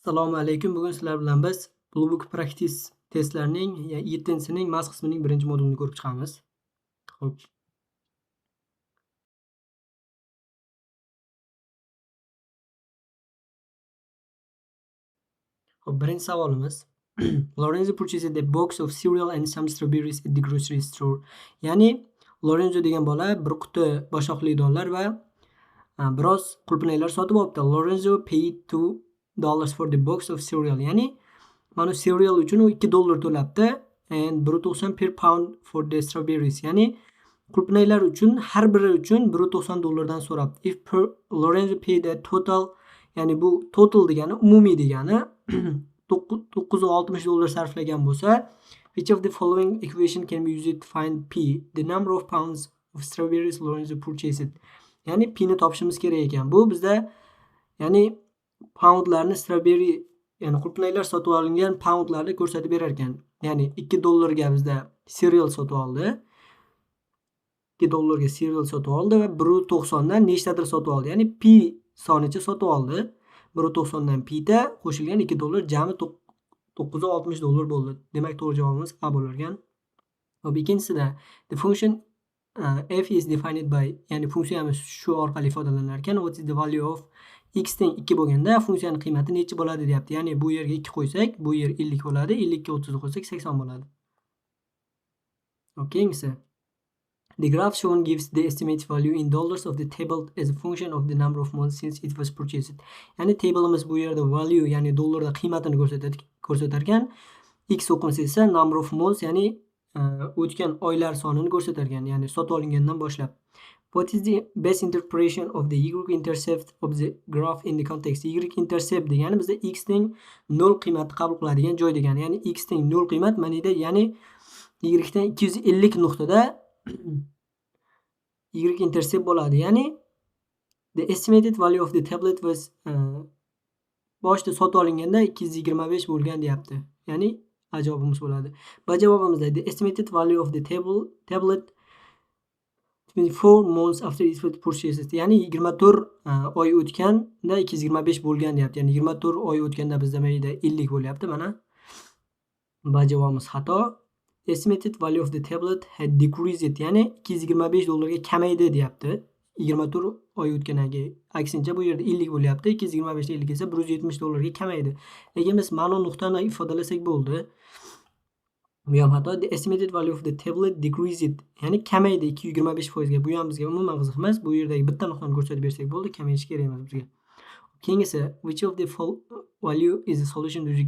Assalomu alaykum. Bugun sizlar bilan biz Bluebook Practice testlarining 7-sining mas qismining 1-modulini ko'rib chiqamiz. Xo'p. Birinchi savolimiz. Lorenzo purchased a box of cereal and some strawberries at the grocery store. Ya'ni Lorenzo degan bola bir quti boshoqli donlar va biroz qulupnaylar sotib olibdi. Lorenzo paid $2 for the box of cereal. Ya'ni mana cereal uchun u $2 to'labdi and 1.90 per pound for the strawberries. Ya'ni qulupnaylar uchun har biri uchun $1.90 dan so'rabdi. If Lorenzo paid a total, ya'ni bu total degani umumiy degani $960 sarflagan bo'lsa, which of the following equation can be used to find P? The number of pounds of strawberries Lorenzo purchased. Ya'ni P ni topishimiz kerak ekan. Bu bizda ya'ni poundlarni strawberry, ya'ni qulupnaylar sotib olingan poundlarni ko'rsatib berar ekan. Ya'ni $2 ga bizda cereal sotib oldi. $2 ga cereal sotib oldi va 1.90 dan nechtadir sotib oldi. Ya'ni P sonicha sotib oldi. 1.90 dan P da qo'shilgan $2 jami $960 bo'ldi. Demak, to'g'ri javobimiz A bo'lar ekan. Hop, ikkinchisida the function f is defined by, ya'ni funksiyamiz shu orqali ifodalanar ekan. What is the value of x teng 2 bo'lganda funksiyaning qiymati necha bo'ladi deyapti. Ya'ni bu yerga 2 qo'ysak, bu yer 50 bo'ladi. 50 ga 30 qo'ysak 80 bo'ladi. Keyingisi. The graph shown gives the estimated value in dollars of the table as a function of the number of months since it was purchased. Ya'ni tableimiz bu yerda value, ya'ni dollarda qiymatini ko'rsatar ekan. X o'qimsa esa number of months, ya'ni o'tgan oylar sonini ko'rsatar ekan, ya'ni sotib olingandan boshlab. What is the best interpretation of the y-intercept of the graph in the context? Y-intercept degani bizda x teng 0 qiymatni qabul qiladigan joy degani. Ya'ni x teng 0 qiymat mana yerda, ya'ni y dan 250 nuqtada y-intercept bo'ladi. Ya'ni the estimated value of the tablet was boshida sotib olinganda 225 bo'lgan deyapti. Ya'ni A javobimiz bo'ladi. B javobimizda the estimated value of the tablet 24 months after it was purchased. Ya'ni 24 oy o'tganda 225 bo'lgan deyapti. Ya'ni 24 oy o'tganda bizda mayda 50 bo'lyapti mana. B javobimiz xato. Estimated value of the tablet had decreased, ya'ni $225 ga kamaydi deyapti. 24 oy o'tgandan keyin. Aksincha bu yerda 50 bo'lyapti. 225 50 esa $170 ga kamaydi. Lekin biz ma'lum nuqtani ifodalasak bo'ldi. Bu ham xato. The estimated value of the tablet decreased, ya'ni kamaydi 225% ga. Bu ham bizga umuman qiziq emas. Bu yerdagi bitta nuqtani ko'rsatib bersak bo'ldi, kamayishi kerak emas bizga. Keyingisi, which of the value is the solution to the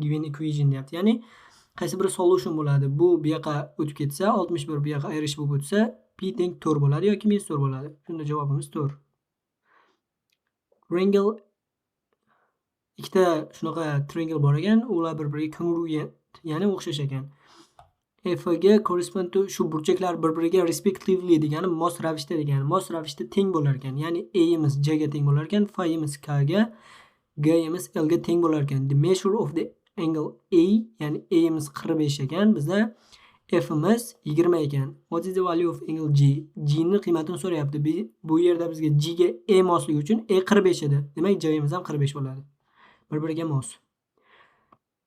given equation deyapti. Ya'ni qaysi biri solution bo'ladi? Bu yoqqa o'tib ketsa, 61 bu yoqqa ayrish bo'lib o'tsa, p teng 4 bo'ladi yoki -4 bo'ladi. Shunda javobimiz 4. Triangle, ikkita shunaqa triangle bor ekan, ular bir-biriga congruent, ya'ni o'xshash ekan. F ga correspond to, shu burchaklar bir-biriga respectively degani mos ravishda degani. Mos ravishda teng bo'lar ekan. Ya'ni A imiz J ga teng bo'lar ekan, phi imiz K ga, G imiz L ga teng bo'lar ekan. The measure of the angle A, ya'ni A imiz 45 ekan, bizda F imiz 20 ekan. What is the value of angle G? G ni qiymatini so'rayapti. Bu yerda bizga G ga A mosligi uchun A 45 edi. Demak, J imiz ham 45 bo'ladi. Bir-biriga mos.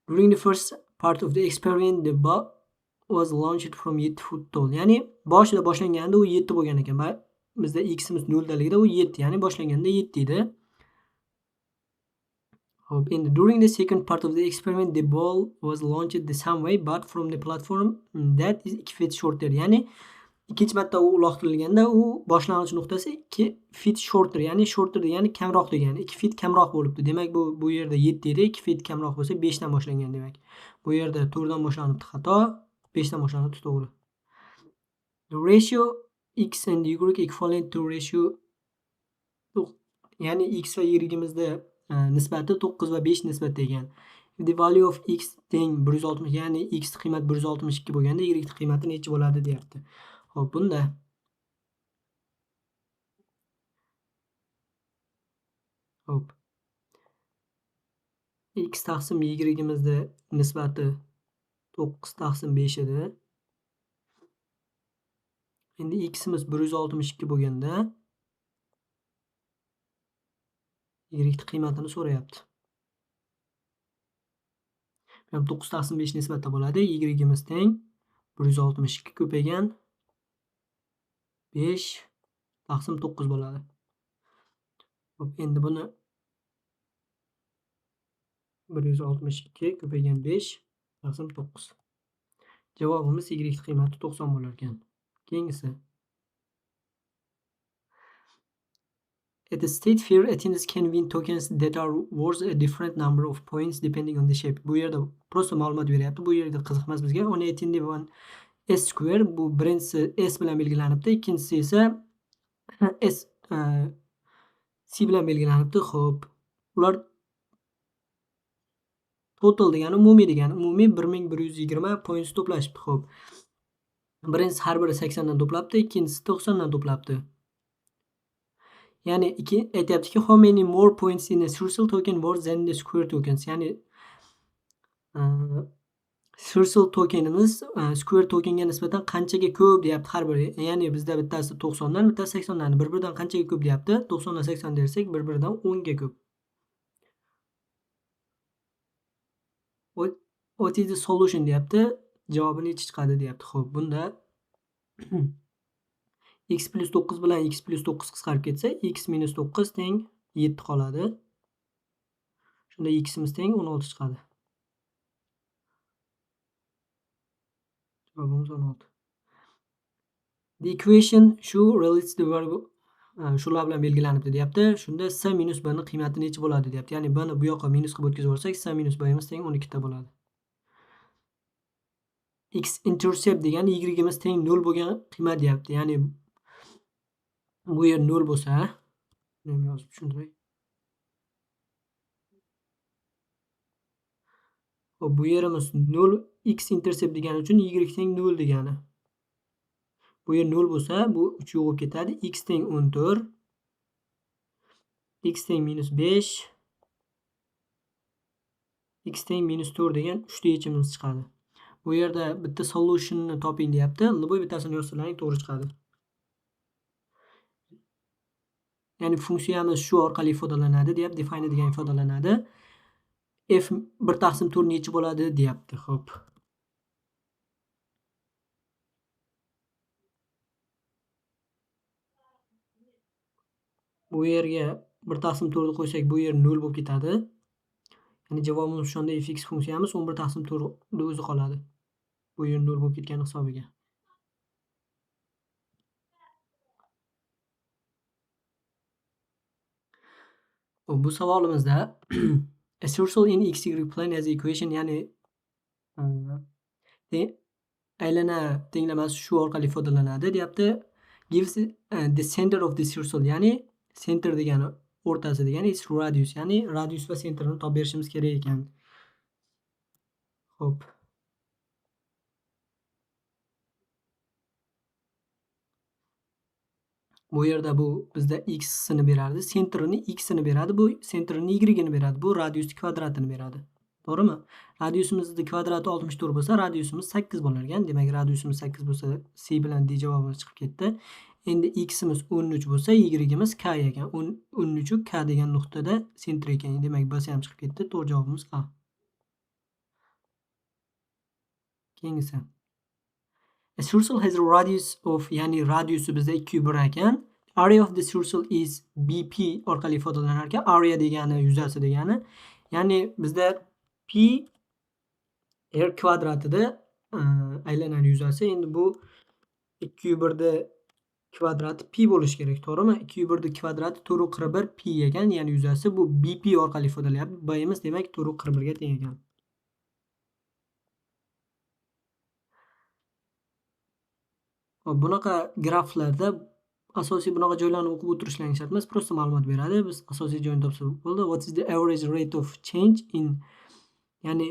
During the first part of the experiment, the bulb was launched from 7 foot tall. Ya'ni boshida boshlanganda u 7 bo'lgan ekan. Bizda x imiz 0 daligida u 7, ya'ni boshlanganda 7 edi. During the second part of the experiment, the ball was launched the same way, but from the platform that is 2 feet shorter. Ya'ni ikkinchi marta u uloqtirilganda u boshlang'ich nuqtasi 2 feet shorter, ya'ni shorter degani kamroq degani, 2 feet kamroq bo'libdi. Demak, bu yerda 7 edi, 2 feet kamroq bo'lsa 5 dan boshlangan demak. Bu yerda 4 dan boshlanibdi, xato. 5 dan boshlanibdi, to'g'ri. The ratio x and y equivalent to ratio, ya'ni x va y-imizda nisbati 9 va 5 nisbatda ekan. The value of x teng 160, ya'ni x qiymat 162 bo'lganda y qiymati necha bo'ladi deyapti. Xo'p, bunda x taqsim y-imizda nisbati 9 taqsim 5 edi. Endi x imiz 162 bo'lganda y qiymatini so'rayapti. 9 taqsim 5 nisbatda bo'ladi. Y-imiz teng 162 ko'paygan 5 taqsim 9 bo'ladi. Xo'p, endi buni 162 ko'paygan 5 taqsim 9. Javobimiz y qiymati 90 bo'lar ekan. Keyingisi. At a state fair, attendees can win tokens that are worth a different number of points depending on the shape. Bu yerda prosta ma'lumot beryapti. Bu yerda qiziq emas bizga. On attendee one S square bu birinchisi S bilan belgilanibdi, ikkinchisi esa S C bilan belgilanibdi. Xo'p, ular total degani umumiy degani. Umumiy 1120 points to'plashibdi. Xo'p. Birinchisi har biri 80 dan to'plabdi, ikkinchisi 90 dan to'plabdi. Ya'ni aytyaptiki how many more points in a social token worth than the square tokens. Ya'ni social tokenimiz square tokenga nisbatan qanchaga ko'p deyapti har biri. Ya'ni bizda bittasi 90 dan, bittasi 80 dan. Bir-biridan qanchaga ko'p deyapti? 90 dan 80 dersak, bir-biridan 10 ga ko'p. What is the solution deyapti? Javobi nechi chiqadi deyapti. Xo'p, bunda x plus 9 bilan x plus 9 qisqarib ketsa, x minus 9 teng 7 qoladi. Shunda ximiz teng 16 chiqadi. Javobimiz 16. The equation shu relates the variable shular bilan belgilanibdi deyapti. Shunda s minus b ni qiymati nechi bo'ladi deyapti. Ya'ni b ni bu yoqqa minus qilib o'tkazib yuborsak, s minus b imiz teng 12 ta bo'ladi. X intercept degani y-imiz teng 0 bo'lgan qiymat deyapti. Ya'ni bu yer 0 bo'lsa, buni ham yozib tushuntiray. Xo'p, bu yerimiz 0, x intercept degani uchun y teng 0 degani. Bu yer 0 bo'lsa, bu 3 yo'qolib ketadi. X teng 14. X teng minus 5. X teng minus 4 degan 3 ta yechimimiz chiqadi. Bu yerda bitta solutionni toping deyapti. Любой bittasini yozsalaring to'g'ri chiqadi. Ya'ni funksiyamiz shu orqali ifodalanadi deyapti. Define degan ifodalanadi. F 1 taqsim 4 nechi bo'ladi deyapti. Xo'p. Bu yerga 1 taqsim 4 ni qo'ysak, bu yer 0 bo'lib ketadi. Ya'ni javobimiz shunda fx funksiyamiz 11 taqsim 4 ni o'zi qoladi. Bu yer 0 bo'lib ketgan hisobiga. Bu savolimizda a circle in xy plane as equation, ya'ni aylana tenglamasi shu orqali ifodalanadi deyapti. Gives the center of the circle, ya'ni center degani o'rtasi degani is radius, ya'ni radius va centerni topib berishimiz kerak ekan. Xo'p. Bu yerda bu bizda x ni beradi, centerini x ni beradi, bu centerini y ni beradi, bu radiusni kvadratini beradi. To'g'rimi? Radiusimizni kvadrati 64 bo'lsa, radiusimiz 8 bo'lar ekan. Demak, radiusimiz 8 bo'lsa, C bilan D javobimiz chiqib ketdi. Endi ximiz 13 bo'lsa, y'imiz k ekan. 13 k degan nuqtada center ekan. Demak, B ham chiqib ketdi. To'g'ri javobimiz A. Keyingisi. A circle has a radius of, ya'ni radiusi bizda 2/1 ekan. Area of the circle is BP orqali ifodalanar ekan. Area degani yuzasi degani. Ya'ni bizda P r kvadratida aylanani yuzasi. Endi bu 2/1 kvadrati pi bo'lishi kerak, to'g'rimi? 2/1 kvadrati 4/1 pi ekan, ya'ni yuzasi bu BP orqali ifodalalyapti. B-imiz demak 4/1 ga teng ekan. Hop, bunaqa graflarda asosiy bunaqa joylarni o'qib o'tirishlaring shart emas, prosta ma'lumot beradi. Biz asosiy joyini topsak bo'ldi. What is the average rate of change in, ya'ni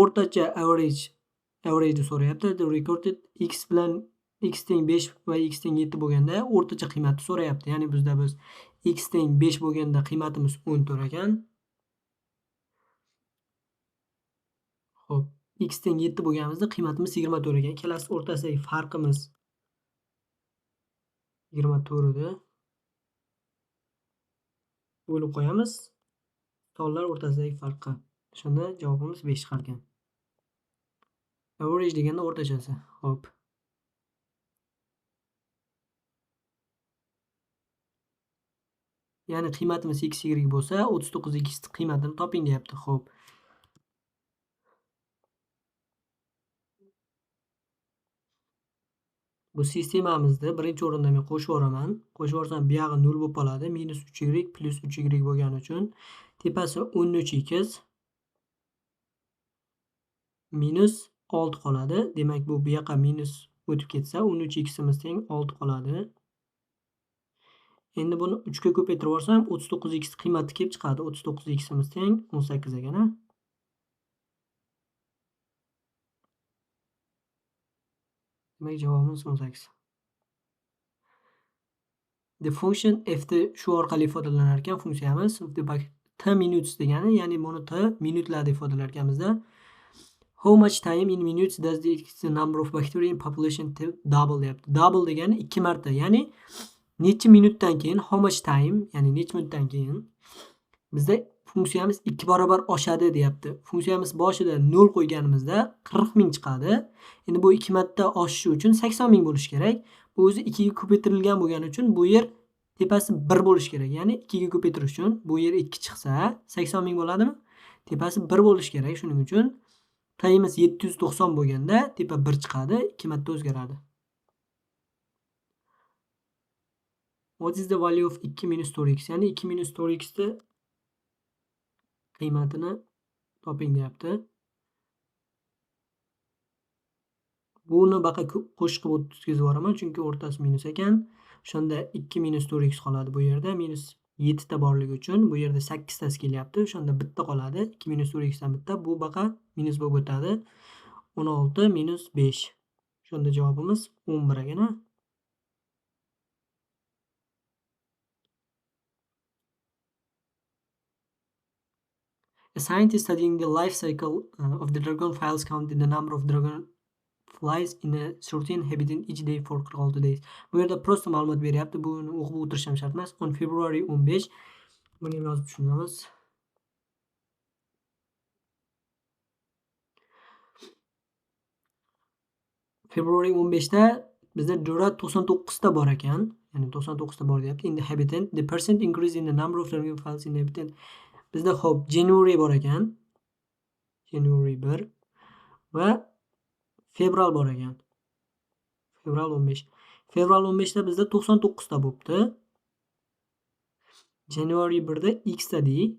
o'rtacha average ni so'rayapti. The recorded x bilan x teng 5 va x teng 7 bo'lganda o'rtacha qiymatni so'rayapti. Ya'ni bizda biz x teng 5 bo'lganda qiymatimiz 14 ekan. Xo'p, x teng 7 bo'lganimizda qiymatimiz 24 ekan. Ikkalasi o'rtasidagi farqimiz 24 edi. Bo'lib qo'yamiz. Sonlar o'rtasidagi farqi. Shunda javobimiz 5 chiqar ekan. Average deganda o'rtachasi. Xo'p. Ya'ni qiymatimiz x, y bo'lsa, 39x qiymatini toping deyapti. Xo'p. Bu sistemamizda birinchi o'rinda men qo'shib yuboraman. Qo'shib yuborsam buyog'i 0 bo'lib qoladi. -3y plus 3y bo'lgani uchun tepasi 13x minus 6 qoladi. Demak, bu buyoqqa minus o'tib ketsa, 13ximiz teng 6 qoladi. Endi buni 3 ga ko'paytirib yuborsam, 39x qiymati kelib chiqadi. 39ximiz teng 18 ekan-a. Demak, javobimiz 18. The function f'ni shu orqali ifodalar ekan funksiyamiz. T minutes degani, ya'ni buni t minutlarda ifodalar ekanmizda. How much time in minutes does the number of bacteria in population double deyapti. Double degani 2 marta. Ya'ni necha minutdan keyin, how much time, ya'ni necha minutdan keyin bizda funksiyamiz 2 barobar oshadi deyapti. Funksiyamiz boshida 0 qo'yganimizda 40 ming chiqadi. Endi bu 2 marta oshishi uchun 80 ming bo'lishi kerak. Bu o'zi 2 ga ko'paytirilgan bo'lgani uchun bu yer tepasi 1 bo'lishi kerak. Ya'ni 2 ga ko'paytirish uchun bu yer 2 chiqsa 80 ming bo'ladimi? Tepasi 1 bo'lishi kerak. Shuning uchun tayimiz 790 bo'lganda tepa 1 chiqadi, 2 marta o'zgaradi. What is the value of 2 minus 4x? Ya'ni 2 minus 4x ni qiymatini toping deyapti. Buni baqa qo'shib o'tkazib yuboraman, chunki o'rtasi minus ekan. O'shanda 2 minus 4x qoladi bu yerda. Minus 7 ta borligi uchun bu yerda 8 tasi kelyapti. O'shanda bitta qoladi. 2 minus 4x dan bitta. Bu baqa minus bo'lib o'tadi. 16 minus 5. O'shanda javobimiz 11 ekan. A scientist studying the life cycle of the dragonflies counting the number of dragonflies in a certain habitat each day for 46 days. Bu yerda prosta ma'lumot beryapti. Buni o'qib o'tirish ham shart emas. On February 15. Buni ham yozib tushunamiz. February 15 da bizda jura 99 ta bor ekan. Ya'ni 99 ta bor deyapti. In the habitat, the percent increase in the number of dragonflies in the habitat. Bizda xo'p, January bor ekan. January 1 va fevral bor ekan. Fevral 15. Fevral 15 da bizda 99 ta bo'libdi. January 1 da x ta deyik.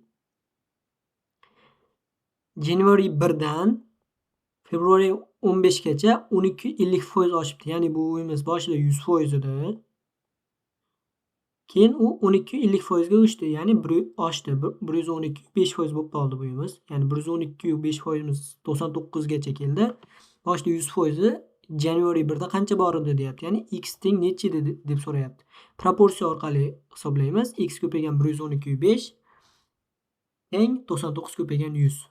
January 1 dan February 15 gacha 12.50% oshibdi. Ya'ni bu o'yimiz boshida 100% edi. Keyin u 12.50% ga o'chdi. Ya'ni oshdi. 112.5% bo'lib qoldi bu o'yimiz. Ya'ni 112.5% imiz 99 gacha keldi. Boshida 100% January 1 da qancha bor edi deyapti. Ya'ni x teng necha edi deb so'rayapti. Proporsiya orqali hisoblaymiz. X ko'paygan 112.5 teng 99 ko'paygan 100.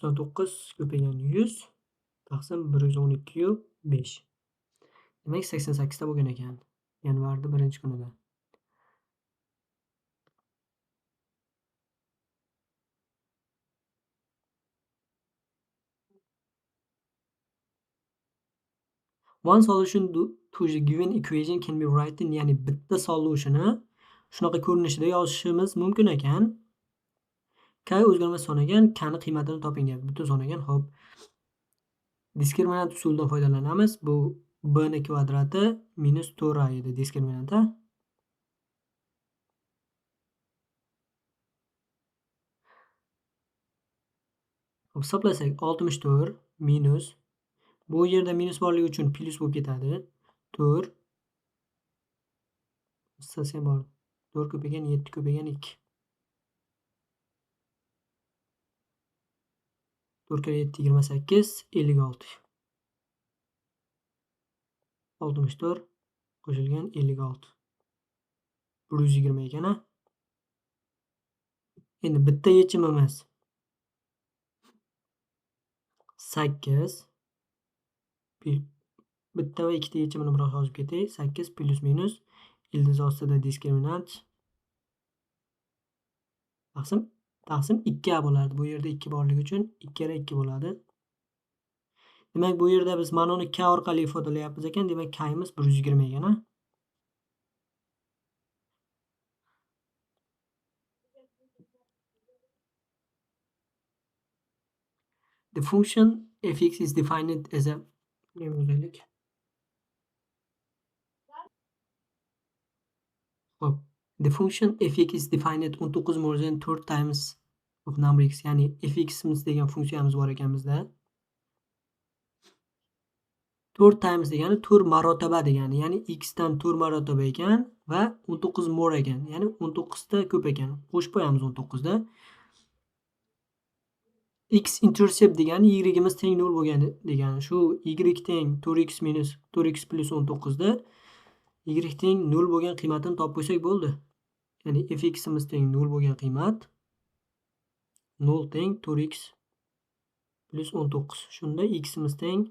99 ko'paygan 100 taqsim 112.5. Demak 88 ta bo'lgan ekan. Yanvarda 1-kunida. One solution to the given equation can be written, ya'ni bitta solutionni shunaqa ko'rinishida yozishimiz mumkin ekan. K o'zgarmas son ekan, K ni qiymatini toping deyapti. Butun son ekan. Xo'p. Diskriminant usulidan foydalanamiz. Bu b ni kvadrati minus 4a edi diskriminanti. Hisoblasak 64 minus, bu yerda minus borligi uchun plus bo'lib ketadi. 4 hissasi bor. 4 ko'paygan 7 ko'paygan 2. 4 kere 7 28 56. 64 qo'shilgan 56. 120 ekan. Endi bitta yechimimiz 8. Bitta va ikkita yechimini biroq yozib ketay. 8 plus minus ildiz ostida diskriminant taqsim taqsim 2a bo'lardi. Bu yerda 2 borligi uchun 2 kere 2 bo'ladi. Demak, bu yerda biz mana uni k orqali ifodalayapmiz ekan. Demak, k'imiz 120 ekan, a? The function fx is defined as a nima yozaylik? Hop. The function fx is defined 19 more than 4 times of number x. Ya'ni fx'imiz degan funksiyamiz bor ekan bizda. 4 times degani 4 marotaba degani. Ya'ni x dan 4 marotaba ekan va 19 more ekan. Ya'ni 19 ta ko'p ekan. Qo'shib qo'yamiz 19 da. X intercept degani y'imiz teng 0 bo'lgani degani. Shu y teng 4x minus 4x plus 19 da y teng 0 bo'lgan qiymatini topib qo'ysak bo'ldi. Ya'ni fx'imiz teng 0 bo'lgan qiymat 0 teng 4x plus 19. Shunda x'imiz teng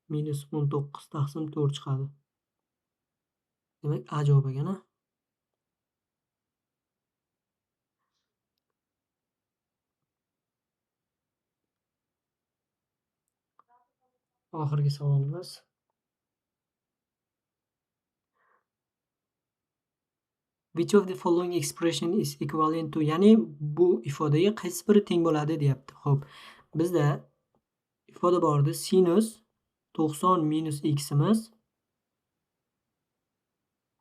minus 19 taqsim 4 chiqadi. Demak, A javob ekan, a? Oxirgi savolimiz. Which of the following expression is equivalent to, ya'ni bu ifodaga qaysi biri teng bo'ladi deyapti. Xo'p, bizda ifoda bor edi. Sinus 90 minus x'imiz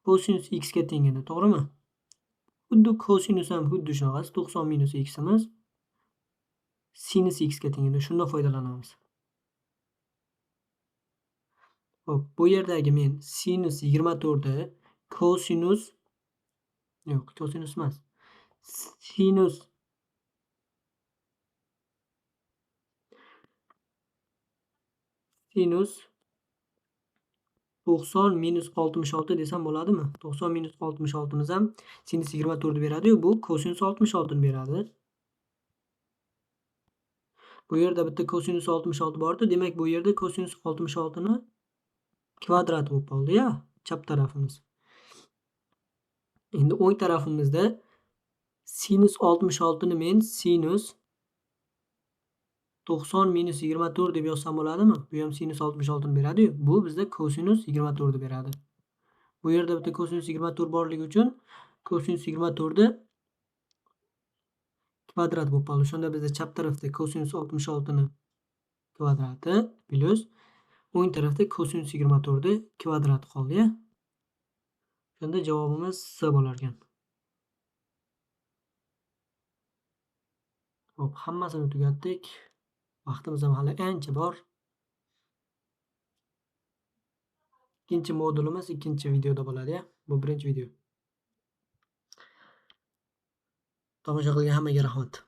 kosinus x ga teng edi, to'g'rimi? Xuddi kosinus ham xuddi shunaqasi 90 minus x'imiz sinus x ga teng edi. Shundan foydalanamiz. Xo'p, bu yerdagi men sinus 24 ni kosinus yo'q, kosinus emas. Sinus 90 minus 66 desam bo'ladimi? 90 minus 66 miz ham sinus 24 ni beradi-yu, bu kosinus 66 ni beradi. Bu yerda bitta kosinus 66 bor edi. Demak, bu yerda kosinus 66 ni kvadrati bo'lib qoldi-ya, chap tarafimiz. Endi o'ng tarafimizda sinus 66 ni men sinus 90 minus 24 deb yozsam bo'ladimi? Bu ham sinus 66 ni beradi-yu. Bu bizda kosinus 24 ni beradi. Bu yerda bitta kosinus 24 borligi uchun kosinus 24 ni kvadrat bo'lib qoldi. Shunda bizda chap tarafda kosinus 66 ni kvadrati plus o'ng tarafda kosinus 24 ni kvadrati qoldi-ya. Shunda javobimiz C bo'lar ekan. Xo'p, hammasini tugatdik. Vaqtimiz ham hali ancha bor. Ikkinchi modulimiz ikkinchi videoda bo'ladi-ya. Bu birinchi video. Tomosha qilgan hammaga rahmat.